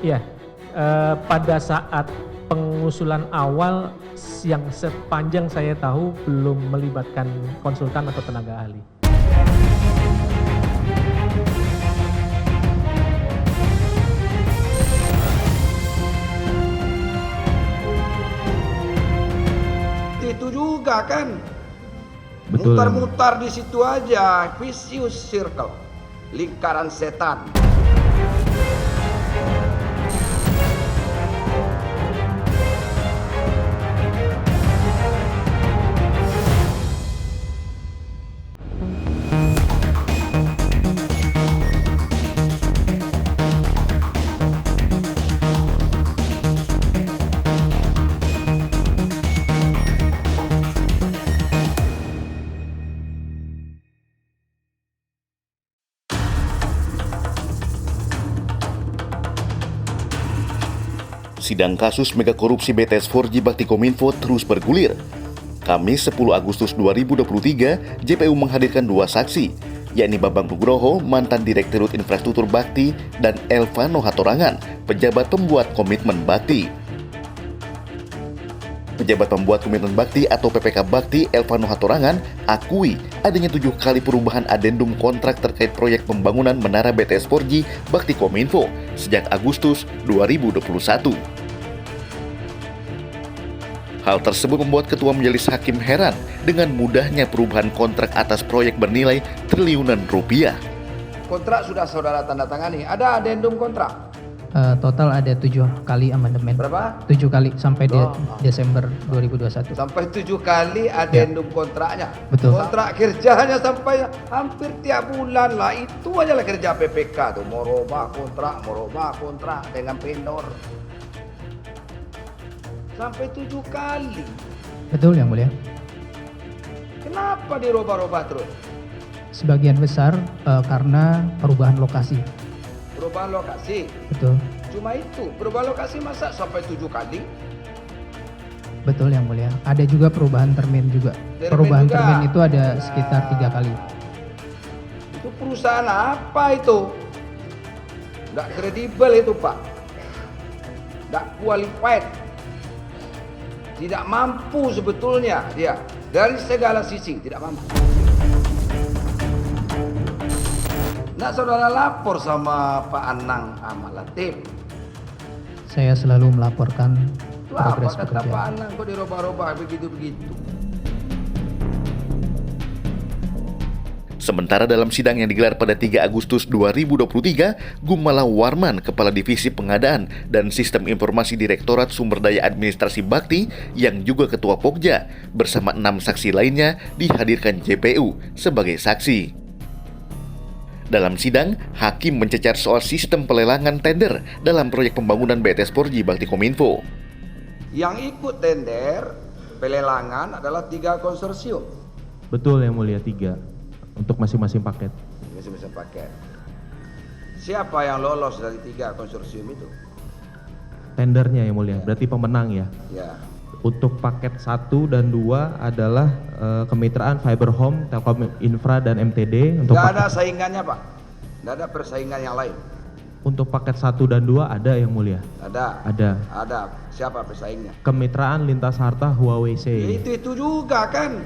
Iya, pada saat pengusulan awal yang sepanjang saya tahu belum melibatkan konsultan atau tenaga ahli. Itu juga kan, Betul. mutar-mutar di situ aja, vicious circle, lingkaran setan. Sidang kasus mega korupsi BTS 4G Bakti Kominfo terus bergulir. Kamis 10 Agustus 2023, JPU menghadirkan dua saksi, yakni Bambang Nugroho, mantan Direktur Infrastruktur Bakti, dan Elvano Hatorangan, pejabat pembuat komitmen Bakti. Pejabat pembuat komitmen Bakti atau PPK Bakti, Elvano Hatorangan, akui adanya 7 kali perubahan adendum kontrak terkait proyek pembangunan menara BTS 4G Bakti Kominfo sejak Agustus 2021. Hal tersebut membuat Ketua Majelis Hakim heran dengan mudahnya perubahan kontrak atas proyek bernilai triliunan rupiah. Kontrak sudah saudara tanda tangani, ada adendum kontrak. Total ada 7 kali amandemen. Berapa? 7 kali sampai Desember 2021. Sampai 7 kali adendum kontraknya. Betul. Kontrak kerjanya sampai hampir tiap bulan lah. Itu aja lah kerja PPK tuh. Merubah kontrak dengan vendor. Sampai 7 kali. Betul Yang Mulia. Kenapa dirubah-rubah terus? Sebagian besar karena perubahan lokasi. Perubahan lokasi. Betul. Cuma itu, perubahan lokasi masa sampai 7 kali? Betul Yang Mulia. Ada juga perubahan termin juga. Termin Perubahan juga. termin itu ada sekitar 3 kali. Itu perusahaan apa itu? Nggak kredibel itu Pak. Nggak qualified. Tidak mampu sebetulnya dia. Dari segala sisi tidak mampu. Nah saudara lapor sama Pak Anang Ahmad Latif. Saya selalu melaporkan Itu apa progres kata Pak pekerjaan. Anang kok dirubah-rubah begitu-begitu. Sementara dalam sidang yang digelar pada 3 Agustus 2023, Gumala Warman, Kepala Divisi Pengadaan dan Sistem Informasi Direktorat Sumber Daya Administrasi Bakti, yang juga Ketua Pokja, bersama 6 saksi lainnya dihadirkan JPU sebagai saksi. Dalam sidang, hakim mencecar soal sistem pelelangan tender dalam proyek pembangunan BTS 4G Bakti Kominfo. Yang ikut tender pelelangan adalah 3 konsorsium. Betul Yang Mulia, 3 untuk masing-masing paket. Masing-masing paket. Siapa yang lolos dari 3 konsorsium itu? Tendernya Yang Mulia, berarti pemenang ya. Ya. Untuk paket 1 dan 2 adalah kemitraan Fiber Home, Telkom Infra dan MTD. Untuk Nggak ada saingannya Pak. Nggak ada persaingan yang lain. Untuk paket 1 dan 2 ada Yang Mulia. Ada. Ada. Siapa pesaingnya? Kemitraan Lintas Harta Huawei C. Ya, itu juga kan.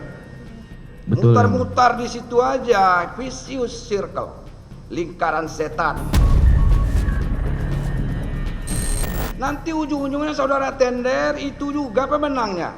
Betul. Mutar-mutar di situ aja, vicious circle, lingkaran setan. Nanti ujung-ujungnya saudara tender itu juga pemenangnya.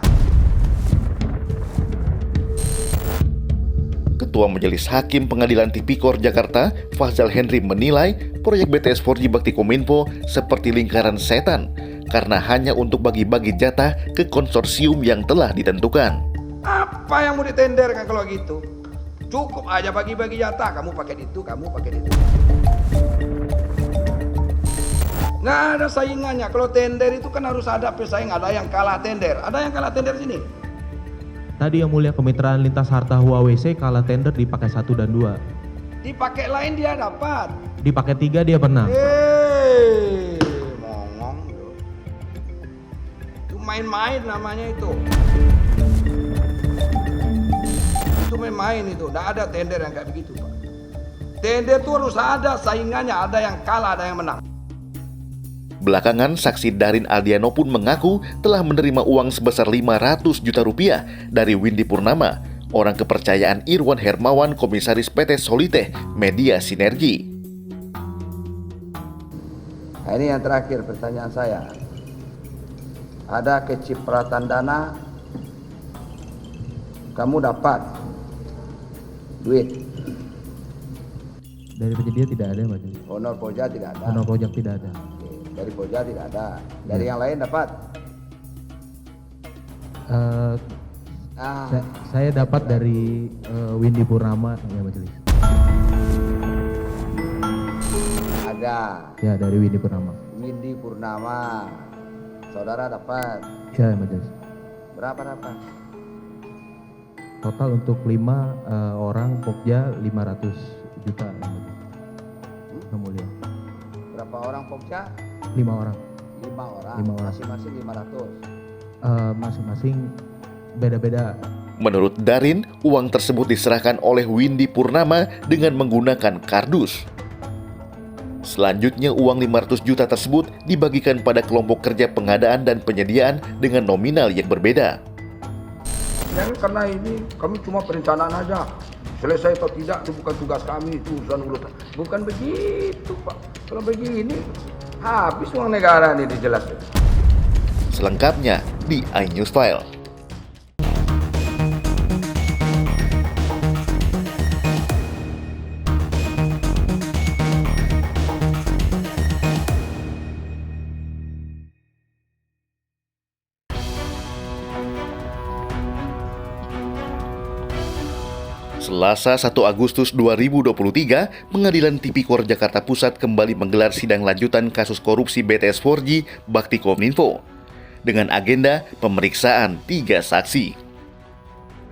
Ketua Majelis Hakim Pengadilan Tipikor Jakarta, Fazal Henry, menilai proyek BTS 4G Bakti Kominfo seperti lingkaran setan karena hanya untuk bagi-bagi jatah ke konsorsium yang telah ditentukan. Apa yang mau ditenderkan kalau gitu? Cukup aja bagi-bagi jatah, kamu pakai itu, kamu pakai itu. Nggak ada saingannya. Kalau tender itu kan harus ada pesaing, ada yang kalah tender. Ada yang kalah tender sini. Tadi Yang Mulia kemitraan Lintas Harta Huawei C kalah tender di paket 1 dan 2. Di paket lain dia dapat. Di paket 3 dia menang. Mongong. Itu main-main namanya itu. Itu main-main itu. Nggak ada tender yang kayak begitu Pak. Tender itu harus ada saingannya. Ada yang kalah, ada yang menang. Belakangan, saksi Darin Aldiano pun mengaku telah menerima uang sebesar 500 juta rupiah dari Windy Purnama, orang kepercayaan Irwan Hermawan, komisaris PT Soliteh Media Sinergi. Nah, ini yang terakhir pertanyaan saya. Ada kecipratan dana, kamu dapat duit. Dari penyedia tidak ada, Majelis. Honor Pojja tidak ada. Honor project tidak ada. Oke, dari Pojja tidak ada. Dari yang lain dapat. Saya dapat dari Windy Purnama, ya Majelis. Ada. Ya, dari Windy Purnama. Windy Purnama. Saudara dapat. Ya, Majelis. Berapa dapat? Total untuk 5 orang Pokja 500 juta, ya Majelis. Yang mulia. Berapa orang Pokja? 5 orang. 5 orang. 5 orang. Masing-masing 500. Masing-masing beda-beda. Menurut Darin, uang tersebut diserahkan oleh Windy Purnama dengan menggunakan kardus. Selanjutnya, uang 500 juta tersebut dibagikan pada kelompok kerja pengadaan dan penyediaan dengan nominal yang berbeda. Jangan karena ini kami cuma perencanaan aja. Selesai atau tidak itu bukan tugas kami, itu urusan urusan. Bukan begitu, Pak. Kalau begini habis uang negara ini dijelasin. Selengkapnya di iNews File. Selasa 1 Agustus 2023, Pengadilan Tipikor Jakarta Pusat kembali menggelar sidang lanjutan kasus korupsi BTS 4G Bakti Kominfo dengan agenda pemeriksaan 3 saksi.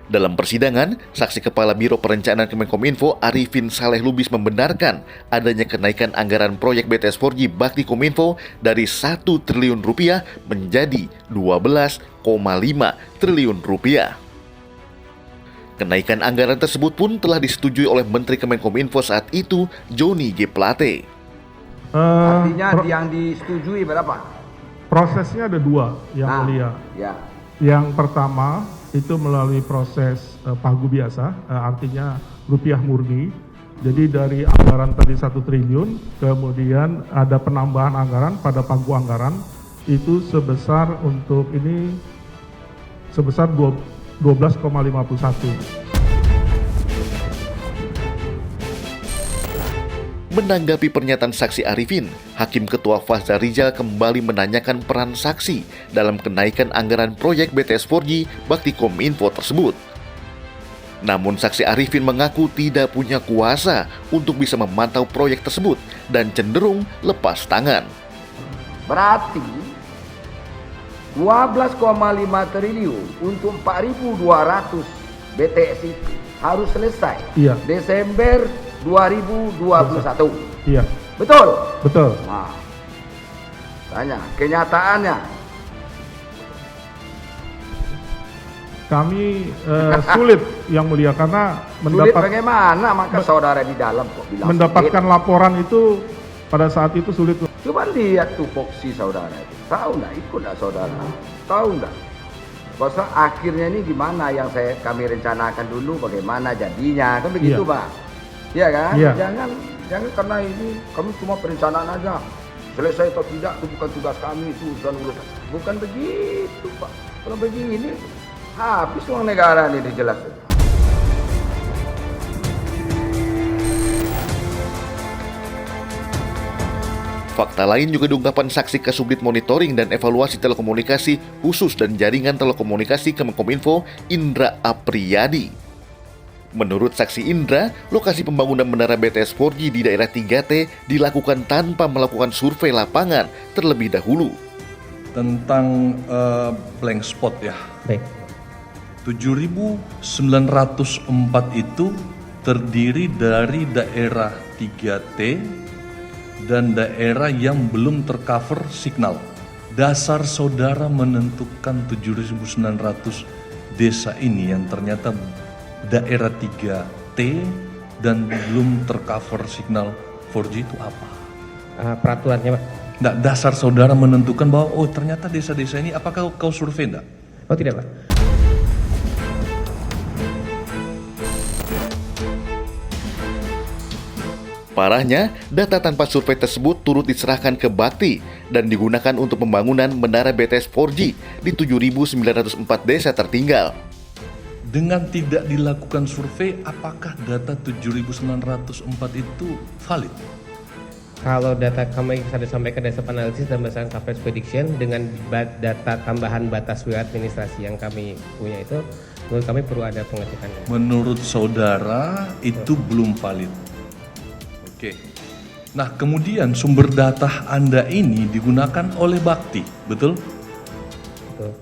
Dalam persidangan, saksi Kepala Biro Perencanaan Kemenkominfo Arifin Saleh Lubis membenarkan adanya kenaikan anggaran proyek BTS 4G Bakti Kominfo dari 1 triliun rupiah menjadi 12,5 triliun rupiah. Kenaikan anggaran tersebut pun telah disetujui oleh Menteri Kemenkominfo saat itu, Johnny G. Plate. Artinya yang disetujui berapa? Prosesnya ada 2 yang mulia. Ya. Yang pertama itu melalui proses pagu biasa, artinya rupiah murni. Jadi dari anggaran tadi 1 triliun, kemudian ada penambahan anggaran pada pagu anggaran itu sebesar untuk ini sebesar 12,51. Menanggapi pernyataan saksi Arifin, Hakim Ketua Fazza Rizal kembali menanyakan peran saksi dalam kenaikan anggaran proyek BTS 4G Bakti Kominfo tersebut. Namun saksi Arifin mengaku tidak punya kuasa untuk bisa memantau proyek tersebut dan cenderung lepas tangan. Berarti 12,5 triliun untuk 4.200 BTS itu harus selesai Desember 2021. Iya. Betul? Betul. Nah, tanya kenyataannya. Kami sulit yang mulia karena Sulit bagaimana? Maka saudara di dalam kok bilang mendapatkan sulit. laporan itu pada saat itu sulit. Coba lihat tupoksi saudara itu. Tahu nggak? Ikut nggak saudara? Tahu nggak? Bahwa akhirnya ini gimana yang kami rencanakan dulu, bagaimana jadinya, kan begitu, Iya. Pak? Iya kan? Iya. Jangan karena ini kami cuma perencanaan aja. Selesai atau tidak itu bukan tugas kami, itu urusan urusan. Bukan begitu, Pak. Kalau begini habis uang negara ini dijelasin. Fakta lain juga diungkapkan saksi Kasubdit Monitoring dan Evaluasi Telekomunikasi Khusus dan Jaringan Telekomunikasi Kemenkominfo, Indra Apriyadi. Menurut saksi Indra, lokasi pembangunan menara BTS 4G di daerah 3T dilakukan tanpa melakukan survei lapangan terlebih dahulu. Tentang blank spot ya. Baik. 7.904 itu terdiri dari daerah 3T dan daerah yang belum tercover signal. Dasar saudara menentukan 7.900 desa ini yang ternyata daerah 3T dan belum tercover signal 4G itu apa? Peraturannya, Pak. Nggak, dasar saudara menentukan bahwa oh ternyata desa-desa ini, apakah kau survei enggak? Oh tidak Pak. Parahnya, data tanpa survei tersebut turut diserahkan ke Bakti dan digunakan untuk pembangunan menara BTS 4G di 7.904 desa tertinggal. Dengan tidak dilakukan survei, apakah data 7.904 itu valid? Kalau data kami sudah sampaikan dari analisis dan berdasarkan coverage prediction dengan data tambahan batas wilayah administrasi yang kami punya itu, menurut kami perlu ada pengecekan. Menurut saudara itu belum valid. Oke. Nah, kemudian sumber data Anda ini digunakan oleh Bakti, betul? Betul.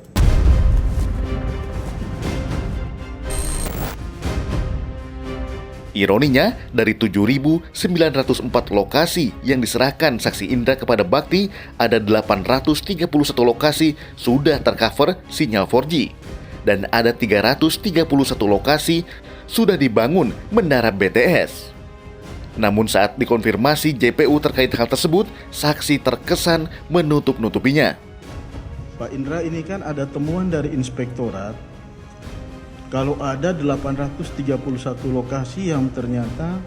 Ironinya, dari 7.904 lokasi yang diserahkan saksi Indra kepada Bakti, ada 831 lokasi sudah tercover sinyal 4G. Dan ada 331 lokasi sudah dibangun menara BTS. Namun saat dikonfirmasi JPU terkait hal tersebut, saksi terkesan menutup-nutupinya. Pak Indra, ini kan ada temuan dari inspektorat kalau ada 831 lokasi yang ternyata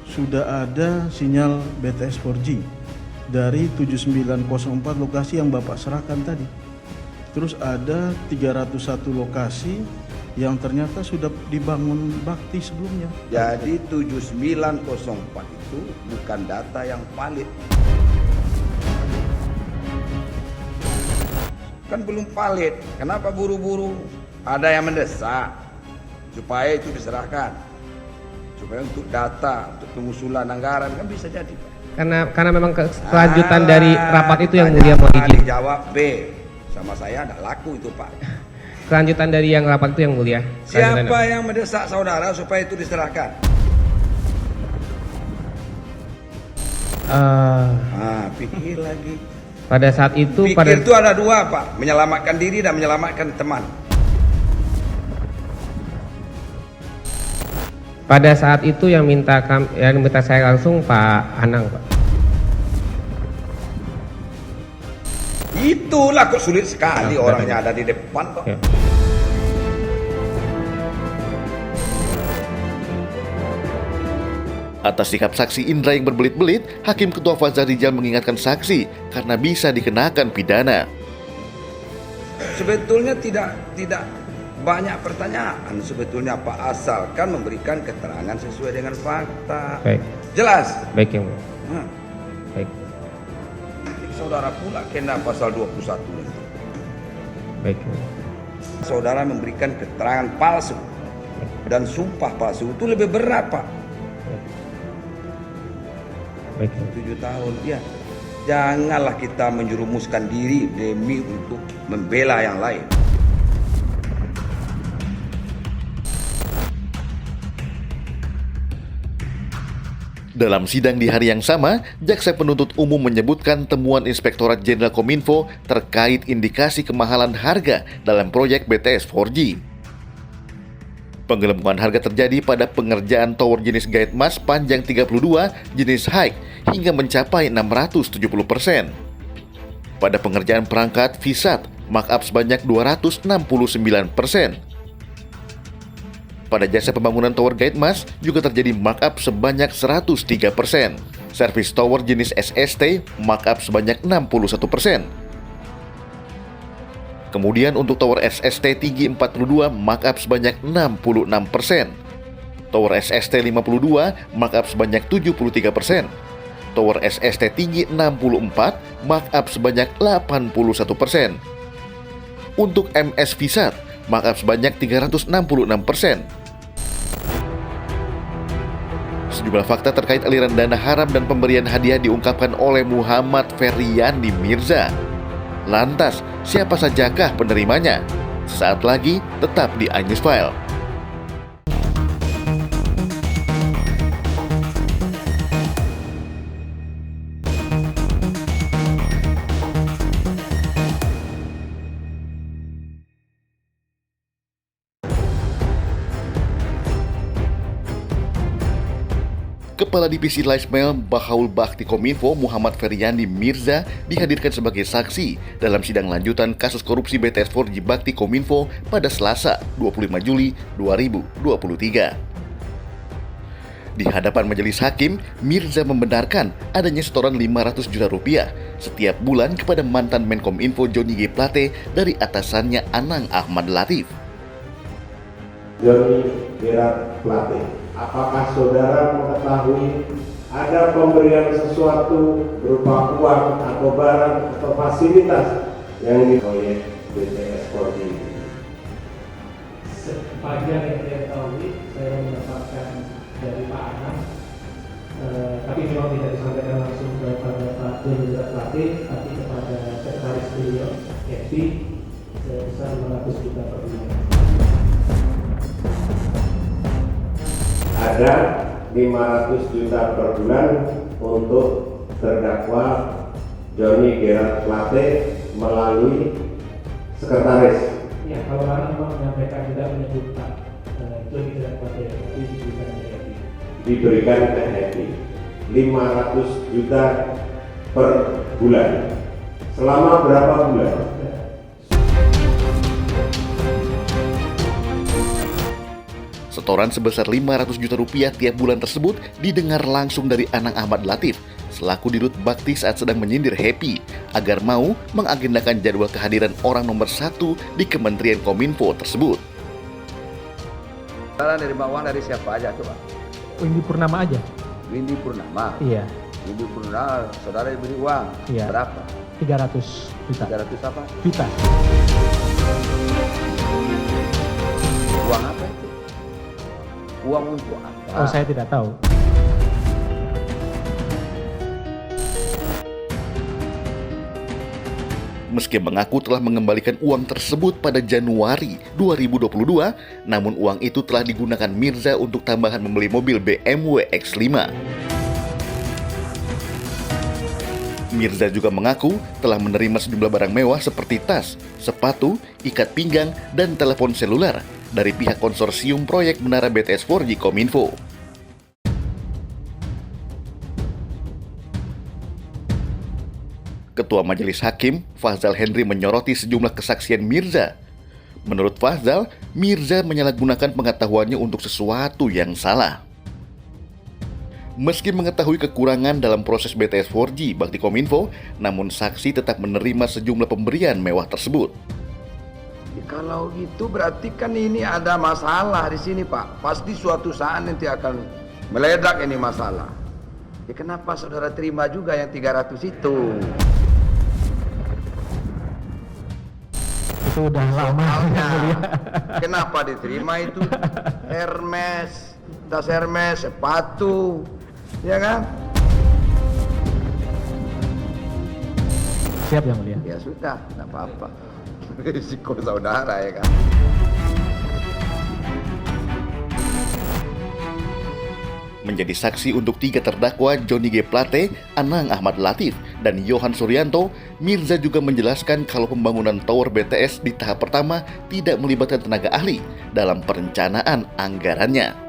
sudah ada sinyal BTS 4G dari 7904 lokasi yang Bapak serahkan tadi. Terus ada 301 lokasi yang ternyata sudah dibangun Bakti sebelumnya. Jadi 7904 itu bukan data yang valid. Kan belum valid. Kenapa buru-buru? Ada yang mendesak supaya itu diserahkan. Supaya untuk data, untuk pengusulan anggaran kan bisa jadi. Karena memang kelanjutan dari rapat itu yang mulia mau izin. Dijawab B. Sama saya tidak laku itu Pak. Kelanjutan dari yang rapat itu yang mulia. Siapa yang mendesak saudara supaya itu diserahkan? Pikir lagi. Pada saat itu Pikir itu ada dua Pak, menyelamatkan diri dan menyelamatkan teman. Pada saat itu yang minta saya langsung Pak Anang, Pak. Itulah kok sulit sekali orangnya ada di depan kok. Ya. Atas sikap saksi Indra yang berbelit-belit, Hakim Ketua Fazal Rijal mengingatkan saksi karena bisa dikenakan pidana. Sebetulnya tidak banyak pertanyaan sebetulnya Pak, asalkan memberikan keterangan sesuai dengan fakta. Baik. Jelas? Baik yang mulia. Baik. Saudara pula kena pasal 21 itu. Baik yang mulia. Saudara memberikan keterangan palsu dan sumpah palsu itu lebih berat Pak. Baik. 7 tahun ya. Janganlah kita menjerumuskan diri demi untuk membela yang lain. Dalam sidang di hari yang sama, Jaksa Penuntut Umum menyebutkan temuan Inspektorat Jenderal Kominfo terkait indikasi kemahalan harga dalam proyek BTS 4G. Penggelembungan harga terjadi pada pengerjaan tower jenis Gate Mas panjang 32 jenis high hingga mencapai 670%. Pada pengerjaan perangkat VSAT, markup sebanyak 269%. Pada jasa pembangunan tower Gate Mas juga terjadi markup sebanyak 103%. Servis tower jenis SST markup sebanyak 61%. Kemudian untuk tower SST tinggi 42 markup sebanyak 66%. Tower SST 52 markup sebanyak 73%. Tower SST tinggi 64 markup sebanyak 81%. Untuk MS VSAT markup sebanyak 366%. Sejumlah fakta terkait aliran dana haram dan pemberian hadiah diungkapkan oleh Muhammad Feryandi Mirza. Lantas, siapa sajakah penerimanya? Saat lagi, tetap di iNews File. Kepala Divisi Laismel Bahaul Bakti Kominfo Muhammad Feryandi Mirza dihadirkan sebagai saksi dalam sidang lanjutan kasus korupsi BTS 4G Bakti Kominfo pada Selasa 25 Juli 2023. Di hadapan majelis hakim, Mirza membenarkan adanya setoran 500 juta rupiah setiap bulan kepada mantan Menkominfo Johnny G. Plate dari atasannya Anang Ahmad Latif. Johnny Gerard Plate, apakah saudara mengetahui ada pemberian sesuatu berupa uang atau barang atau fasilitas yang diproyek BTS 4G? Sepanjang yang saya ketahui, saya mendapatkan dari Pak Anang, tapi memang tidak disampaikan langsung kepada Pak Johnny Gerard Plate, tapi kepada sekretaris beliau, Kevin, sebesar 500 juta per bulan. Ada 500 juta per bulan untuk terdakwa Johnny Gerard Plate melalui sekretaris. Ya, kalau Anang memang menyampaikan tidak menyebutkan Johnny Gerard Plate, tapi diberikan ke Happy. Diberikan ke Happy 500 juta per bulan. Selama berapa bulan? Setoran sebesar 500 juta rupiah tiap bulan tersebut didengar langsung dari Anang Ahmad Latif selaku Dirut Bakti saat sedang menyindir Happy agar mau mengagendakan jadwal kehadiran orang nomor 1 di Kementerian Kominfo tersebut. Saudara nerima uang dari siapa aja coba? Windy Purnama aja? Windy Purnama. Iya. Windy Purnama, saudara diberi uang. Iya. Berapa? 300 juta. 300 apa? Juta. Uang apa itu? Uang untuk apa? Oh, saya tidak tahu. Meski mengaku telah mengembalikan uang tersebut pada Januari 2022, namun uang itu telah digunakan Mirza untuk tambahan membeli mobil BMW X5. Mirza juga mengaku telah menerima sejumlah barang mewah seperti tas, sepatu, ikat pinggang, dan telepon seluler dari pihak konsorsium proyek Menara BTS 4G Kominfo. Ketua Majelis Hakim, Fazal Henry menyoroti sejumlah kesaksian Mirza. Menurut Fazal, Mirza menyalahgunakan pengetahuannya untuk sesuatu yang salah. Meski mengetahui kekurangan dalam proses BTS 4G Bakti Kominfo, namun saksi tetap menerima sejumlah pemberian mewah tersebut. Kalau gitu berarti kan ini ada masalah di sini Pak. Pasti suatu saat nanti akan meledak ini masalah. Ya kenapa saudara terima juga yang 300 itu? Itu udah lama. Kenapa diterima itu? Hermes, tas Hermes, sepatu, ya kan? Siap yang mulia. Ya sudah, tidak apa-apa. Risiko saudara ya kan. Menjadi saksi untuk 3 terdakwa Johnny G. Plate, Anang Ahmad Latif, dan Yohan Suryanto, Mirza juga menjelaskan kalau pembangunan tower BTS di tahap pertama tidak melibatkan tenaga ahli dalam perencanaan anggarannya.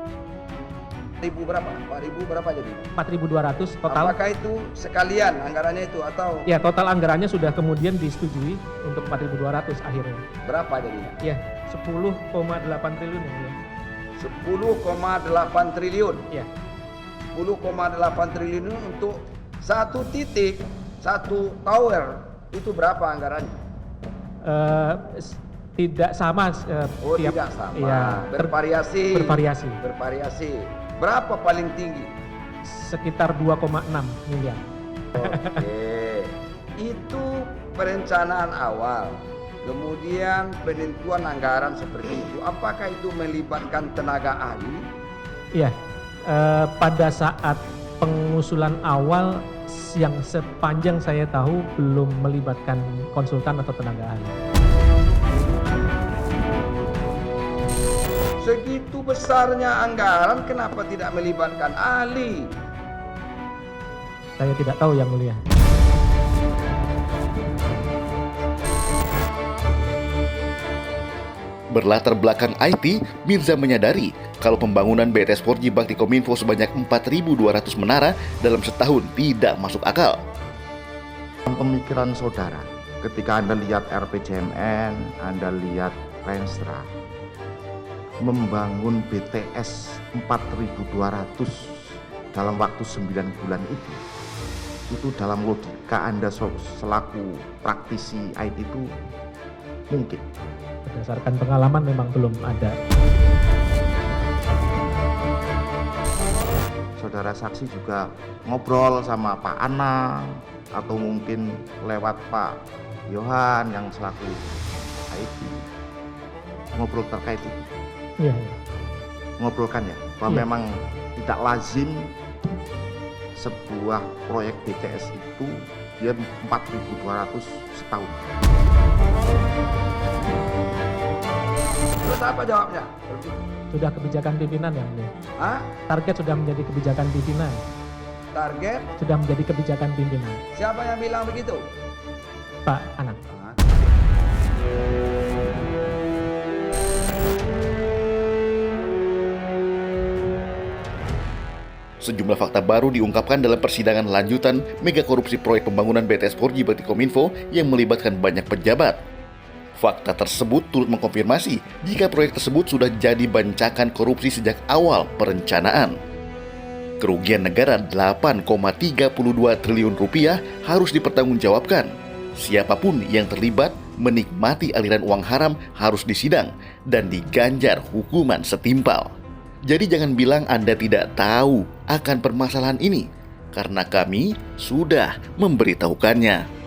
4.000 berapa? 4.000 berapa jadi? 4.200 total. Apakah itu sekalian anggarannya itu atau? Ya, total anggarannya sudah kemudian disetujui untuk 4.200 akhirnya. Berapa jadinya? Ya, 10,8 triliun yang mulia. 10,8 triliun. Ya. 10,8 triliun untuk satu titik, satu tower, itu berapa anggarannya? Tidak sama. Oh, tidak sama. Ya, bervariasi. Bervariasi. Berapa paling tinggi? Sekitar 2,6 miliar. Oke. Itu perencanaan awal. Kemudian penentuan anggaran seperti itu. Apakah itu melibatkan tenaga ahli? Iya. Pada saat pengusulan awal yang sepanjang saya tahu belum melibatkan konsultan atau tenaga ahli. Segitu besarnya anggaran, kenapa tidak melibatkan ahli? Saya tidak tahu yang mulia. Berlatar belakang IT, Mirza menyadari kalau pembangunan BTS 4G Bakti Kominfo sebanyak 4.200 menara dalam setahun tidak masuk akal. Pemikiran saudara, ketika Anda lihat RPJMN, Anda lihat Renstra, membangun BTS 4.200 dalam waktu 9 bulan itu dalam logika Anda selaku praktisi IT itu mungkin. Berdasarkan pengalaman memang belum ada. Saudara saksi juga ngobrol sama Pak Anang atau mungkin lewat Pak Yohan yang selaku IT. Ngobrol terkait itu. Iya. Ngobrolkan ya, bahwa memang tidak lazim sebuah proyek BTS itu dia 4.200 setahun. Terus apa jawabnya? Sudah kebijakan pimpinan ya mulia. Hah? Target sudah menjadi kebijakan pimpinan. Target? Sudah menjadi kebijakan pimpinan. Siapa yang bilang begitu? Pak Anang. Sejumlah fakta baru diungkapkan dalam persidangan lanjutan mega korupsi proyek pembangunan BTS 4G Bakti Kominfo yang melibatkan banyak pejabat. Fakta tersebut turut mengkonfirmasi jika proyek tersebut sudah jadi bancakan korupsi sejak awal perencanaan. Kerugian negara 8,32 triliun rupiah harus dipertanggungjawabkan. Siapapun yang terlibat menikmati aliran uang haram harus disidang dan diganjar hukuman setimpal. Jadi jangan bilang Anda tidak tahu akan permasalahan ini, karena kami sudah memberitahukannya.